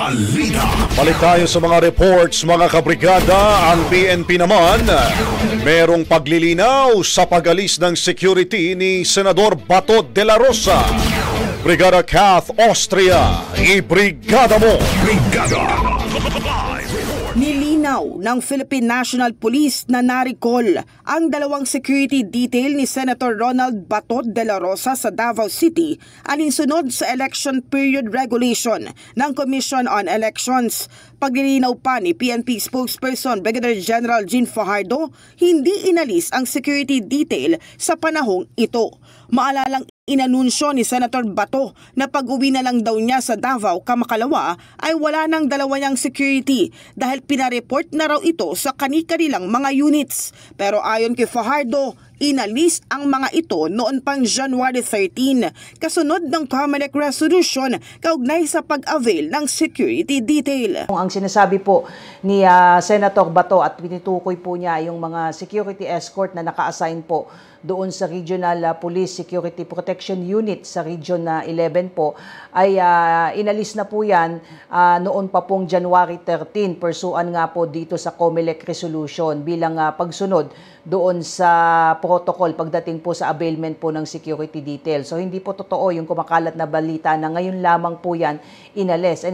Balita. Balik tayo sa mga reports mga kabrigada. Ang PNP naman, merong paglilinaw sa pag-alis ng security ni Senador Bato de la Rosa. Brigada Kath Austria, ibrigada mo! Brigada. Nilinaw ng Philippine National Police na na-recall ang dalawang security detail ni Senator Ronald Bato de la Rosa sa Davao City alinsunod sa election period regulation ng Commission on Elections. Paglilinaw pa ni PNP spokesperson Brigadier General Jean Fajardo, hindi inalis ang security detail sa panahong ito. Maalalang inanunsyo ni Senator Bato na pag-uwi na lang daw niya sa Davao kamakalawa ay wala nang dalawa niyang security dahil pinareport na raw ito sa kani-kanilang mga units. Pero ayon kay Fajardo, inalis ang mga ito noon pang January 13 kasunod ng COMELEC resolution kaugnay sa pag-avail ng security detail. Ang sinasabi po ni Senator Bato at pinitukoy po niya yung mga security escort na naka-assign po doon sa Regional Police Security Protection Unit sa Region 11 po ay inalis na po yan noon pa pong January 13 pursuan nga po dito sa COMELEC resolution bilang pagsunod doon sa protocol pagdating po sa availment po ng security detail. So hindi po totoo yung kumakalat na balita na ngayon lamang po yan inalis.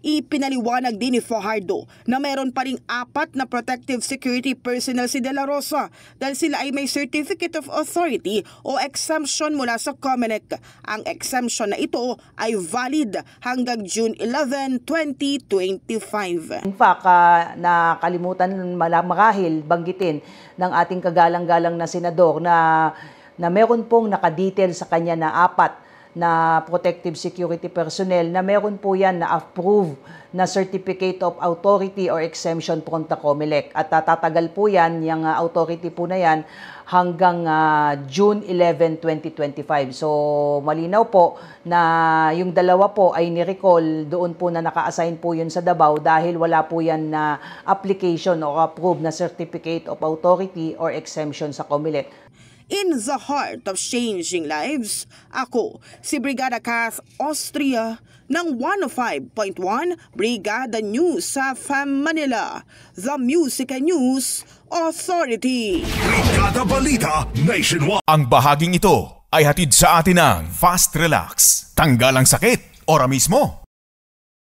Ipinaliwanag din ni Fajardo na meron pa ring 4 na protective security personnel si De La Rosa dahil sila ay may Certificate of Authority o exemption mula sa COMELEC. Ang exemption na ito ay valid hanggang June 11, 2025. In fact, nakalimutan marahil banggitin ng ating kagalang-galang na senador na meron pong nakadetail sa kanya na 4 na protective security personnel na meron po yan na approve na Certificate of Authority or Exemption from the COMELEC. At tatagal po yan, yung authority po na yan hanggang June 11, 2025. So malinaw po na yung dalawa po ay ni-recall doon po na naka-assign po yun sa Davao dahil wala po yan na application o approve na Certificate of Authority or Exemption sa COMELEC. In the heart of changing lives, ako si Brigada Kath Austria ng 105.1 Brigada News sa Manila, the Music and News Authority. Brigada Balita Nationwide. Ang bahaging ito ay hatid sa atin ng Fast Relax. Tanggal ang sakit, ora mismo.